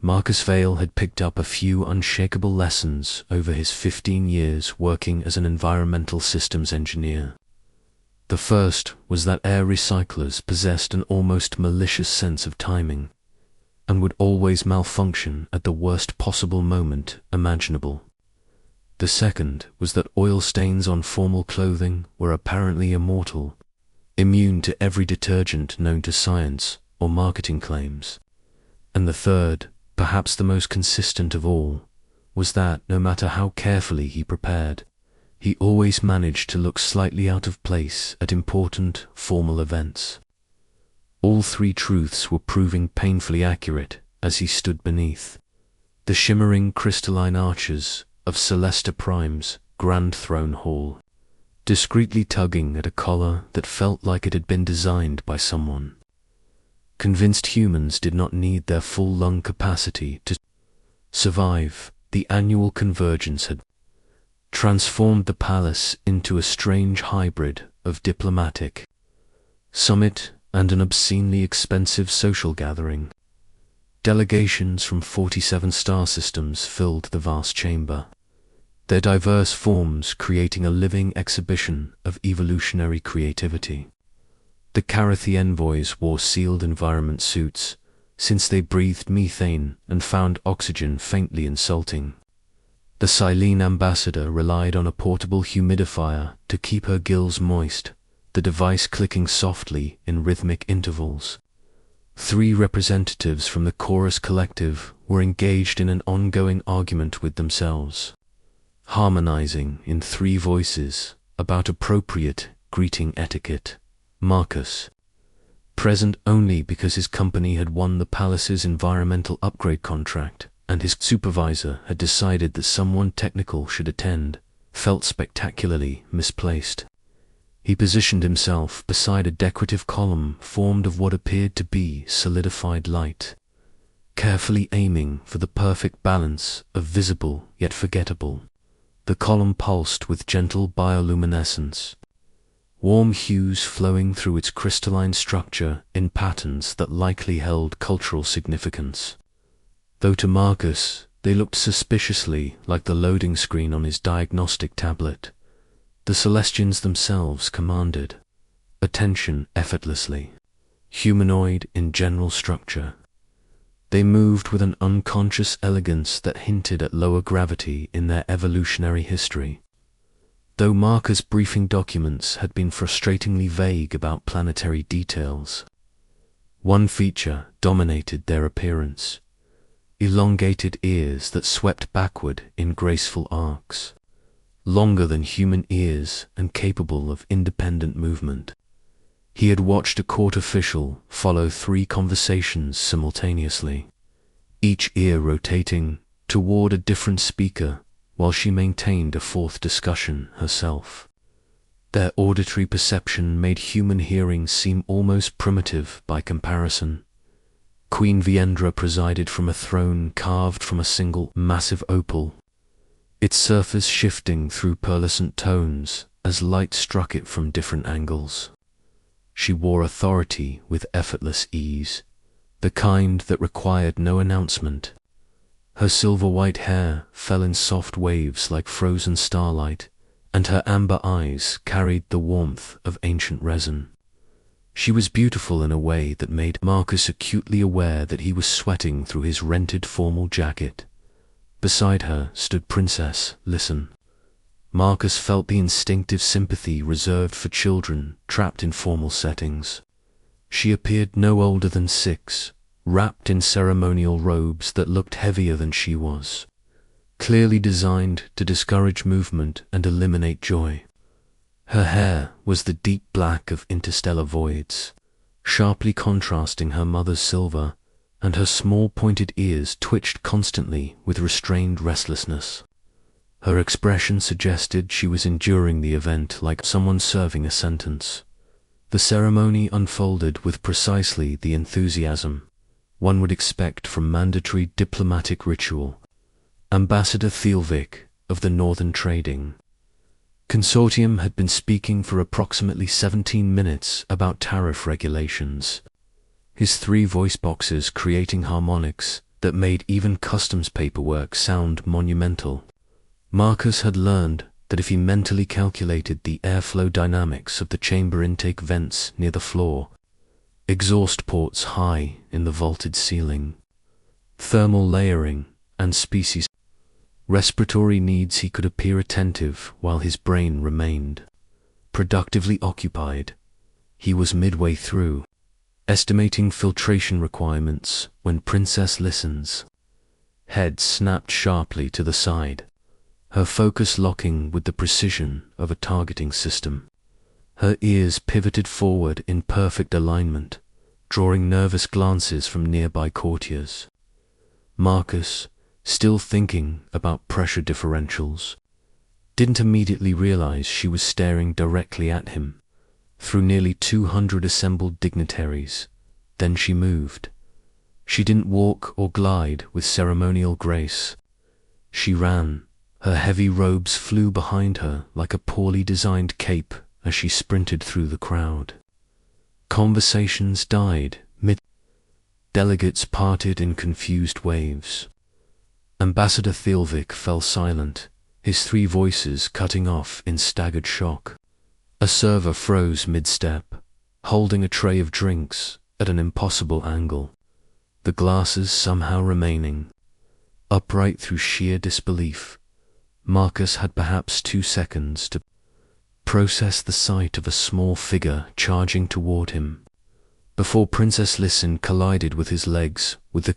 Marcus Vale had picked up a few unshakable lessons over his 15 years working as an environmental systems engineer. The first was that air recyclers possessed an almost malicious sense of timing, and would always malfunction at the worst possible moment imaginable. The second was that oil stains on formal clothing were apparently immortal, immune to every detergent known to science or marketing claims. And the third, perhaps the most consistent of all, was that no matter how carefully he prepared, he always managed to look slightly out of place at important, formal events. All three truths were proving painfully accurate as he stood beneath the shimmering crystalline arches of Celestia Prime's Grand Throne Hall, discreetly tugging at a collar that felt like it had been designed by someone. Convinced humans did not need their full lung capacity to survive, the annual convergence had transformed the palace into a strange hybrid of diplomatic summit and an obscenely expensive social gathering. Delegations from 47 star systems filled the vast chamber, their diverse forms creating a living exhibition of evolutionary creativity. The Carathi envoys wore sealed environment suits, since they breathed methane and found oxygen faintly insulting. The Silene ambassador relied on a portable humidifier to keep her gills moist, the device clicking softly in rhythmic intervals. 3 representatives from the Chorus Collective were engaged in an ongoing argument with themselves, harmonizing in 3 voices about appropriate greeting etiquette. Marcus, present only because his company had won the palace's environmental upgrade contract and his supervisor had decided that someone technical should attend, felt spectacularly misplaced. He positioned himself beside a decorative column formed of what appeared to be solidified light, carefully aiming for the perfect balance of visible yet forgettable. The column pulsed with gentle bioluminescence, warm hues flowing through its crystalline structure in patterns that likely held cultural significance. Though to Marcus they looked suspiciously like the loading screen on his diagnostic tablet, the Celestians themselves commanded attention effortlessly. Humanoid in general structure, they moved with an unconscious elegance that hinted at lower gravity in their evolutionary history. Though Marcus' briefing documents had been frustratingly vague about planetary details, one feature dominated their appearance: elongated ears that swept backward in graceful arcs, longer than human ears and capable of independent movement. He had watched a court official follow 3 conversations simultaneously, each ear rotating toward a different speaker while she maintained a 4th discussion herself. Their auditory perception made human hearing seem almost primitive by comparison. Queen Veyandra presided from a throne carved from a single massive opal, its surface shifting through pearlescent tones as light struck it from different angles. She wore authority with effortless ease, the kind that required no announcement. Her silver-white hair fell in soft waves like frozen starlight, and her amber eyes carried the warmth of ancient resin. She was beautiful in a way that made Marcus acutely aware that he was sweating through his rented formal jacket. Beside her stood Princess Lyssen. Marcus felt the instinctive sympathy reserved for children trapped in formal settings. She appeared no older than 6, wrapped in ceremonial robes that looked heavier than she was, clearly designed to discourage movement and eliminate joy. Her hair was the deep black of interstellar voids, sharply contrasting her mother's silver, and her small pointed ears twitched constantly with restrained restlessness. Her expression suggested she was enduring the event like someone serving a sentence. The ceremony unfolded with precisely the enthusiasm one would expect from mandatory diplomatic ritual. Ambassador Thielvik of the Northern Trading Consortium had been speaking for approximately 17 minutes about tariff regulations, his 3 voice boxes creating harmonics that made even customs paperwork sound monumental. Marcus had learned that if he mentally calculated the airflow dynamics of the chamber intake vents near the floor, exhaust ports high in the vaulted ceiling, thermal layering, and species respiratory needs, he could appear attentive while his brain remained productively occupied. He was midway through, estimating filtration requirements, when Princess Lyssen's head snapped sharply to the side, her focus locking with the precision of a targeting system. Her ears pivoted forward in perfect alignment, drawing nervous glances from nearby courtiers. Marcus, still thinking about pressure differentials, didn't immediately realize she was staring directly at him through nearly 200 assembled dignitaries. Then she moved. She didn't walk or glide with ceremonial grace. She ran. Her heavy robes flew behind her like a poorly designed cape as she sprinted through the crowd. Conversations died mid. Delegates parted in confused waves. Ambassador Thielvik fell silent, his three voices cutting off in staggered shock. A server froze mid-step, holding a tray of drinks at an impossible angle, the glasses somehow remaining upright through sheer disbelief. Marcus had perhaps 2 seconds to process the sight of a small figure charging toward him, before Princess Lyssen collided with his legs with the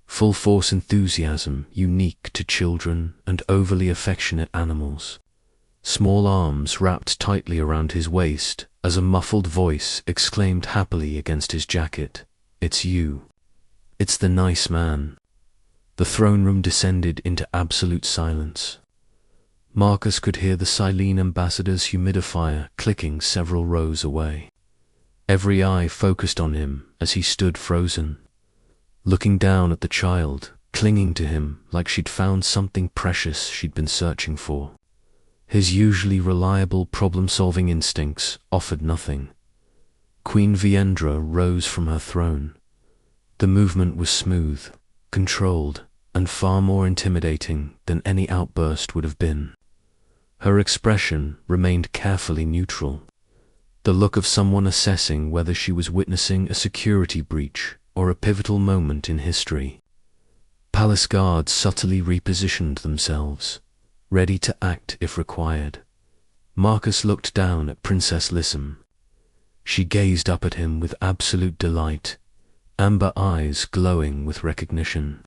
full-force enthusiasm unique to children and overly affectionate animals. Small arms wrapped tightly around his waist as a muffled voice exclaimed happily against his jacket, "It's you. It's the nice man." The throne room descended into absolute silence. Marcus could hear the Silene ambassador's humidifier clicking several rows away. Every eye focused on him as he stood frozen, looking down at the child, clinging to him like she'd found something precious she'd been searching for. His usually reliable problem-solving instincts offered nothing. Queen Veyandra rose from her throne. The movement was smooth, controlled, and far more intimidating than any outburst would have been. Her expression remained carefully neutral, the look of someone assessing whether she was witnessing a security breach or a pivotal moment in history. Palace guards subtly repositioned themselves, ready to act if required. Marcus looked down at Princess Lyssen. She gazed up at him with absolute delight, amber eyes glowing with recognition.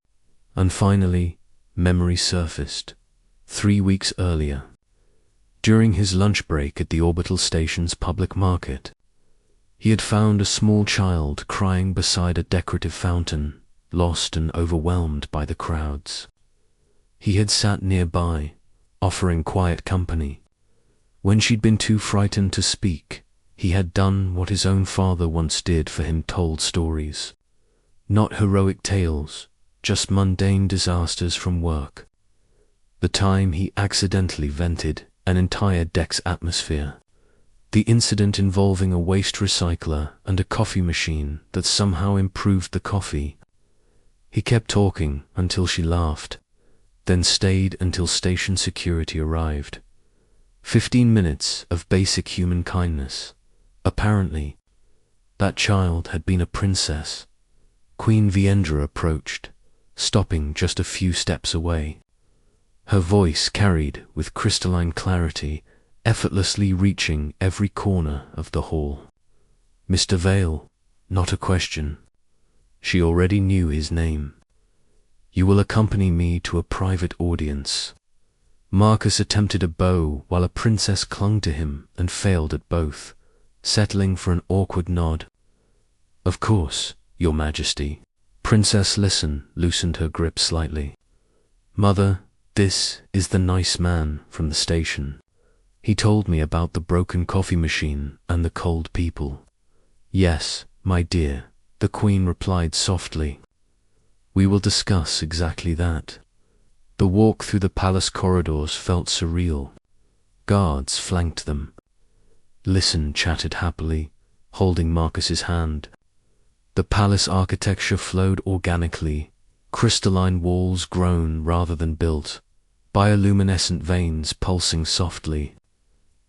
And finally, memory surfaced. 3 weeks earlier, during his lunch break at the orbital station's public market, he had found a small child crying beside a decorative fountain, lost and overwhelmed by the crowds. He had sat nearby, offering quiet company. When she'd been too frightened to speak, he had done what his own father once did for him, told stories. Not heroic tales, just mundane disasters from work. The time he accidentally vented an entire deck's atmosphere. The incident involving a waste recycler and a coffee machine that somehow improved the coffee. He kept talking until she laughed, then stayed until station security arrived. 15 minutes of basic human kindness. Apparently, that child had been a princess. Queen Veyandra approached, stopping just a few steps away. Her voice carried with crystalline clarity, effortlessly reaching every corner of the hall. "Mr. Vale," not a question. She already knew his name. "You will accompany me to a private audience." Marcus attempted a bow while a princess clung to him and failed at both, settling for an awkward nod. "Of course, Your Majesty." Princess Lyssen loosened her grip slightly. "Mother, this is the nice man from the station. He told me about the broken coffee machine and the cold people." "Yes, my dear," the Queen replied softly. "We will discuss exactly that." The walk through the palace corridors felt surreal. Guards flanked them. Lyssen chatted happily, holding Marcus's hand. The palace architecture flowed organically, crystalline walls grown rather than built, bioluminescent veins pulsing softly.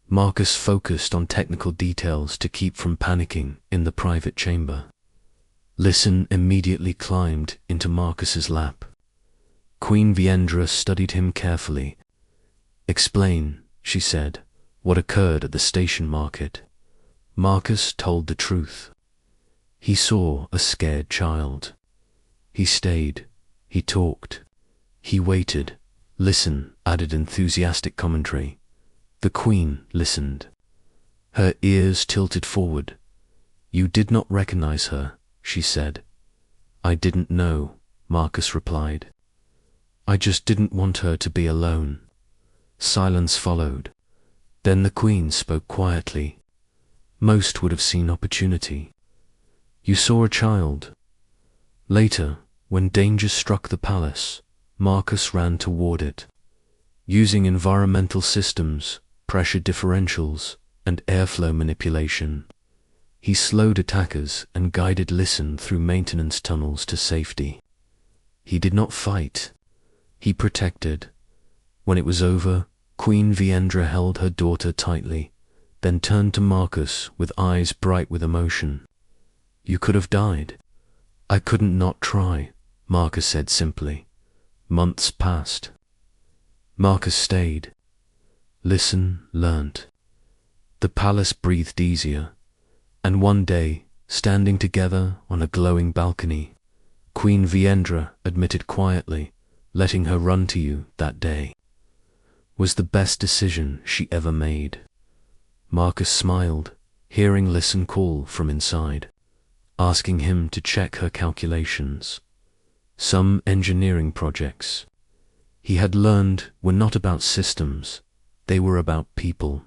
Marcus focused on technical details to keep from panicking in the private chamber. Lyssen immediately climbed into Marcus's lap. Queen Veyandra studied him carefully. "Explain," she said, "what occurred at the station market." Marcus told the truth. He saw a scared child. He stayed. He talked. He waited. Lyssen added enthusiastic commentary. The Queen listened. Her ears tilted forward. "You did not recognize her," she said. "I didn't know," Marcus replied. "I just didn't want her to be alone." Silence followed. Then the Queen spoke quietly. Most would have seen opportunity. "You saw a child." Later, when danger struck the palace, Marcus ran toward it. Using environmental systems, pressure differentials, and airflow manipulation, he slowed attackers and guided Lyssen through maintenance tunnels to safety. He did not fight. He protected. When it was over, Queen Veyandra held her daughter tightly, then turned to Marcus with eyes bright with emotion. "You could have died." "I couldn't not try," Marcus said simply. Months passed. Marcus stayed. Lyssen learnt. The palace breathed easier, and one day, standing together on a glowing balcony, Queen Veyandra admitted quietly, "Letting her run to you that day was the best decision she ever made." Marcus smiled, hearing Lyssen call from inside, asking him to check her calculations. Some engineering projects, he had learned, were not about systems, they were about people.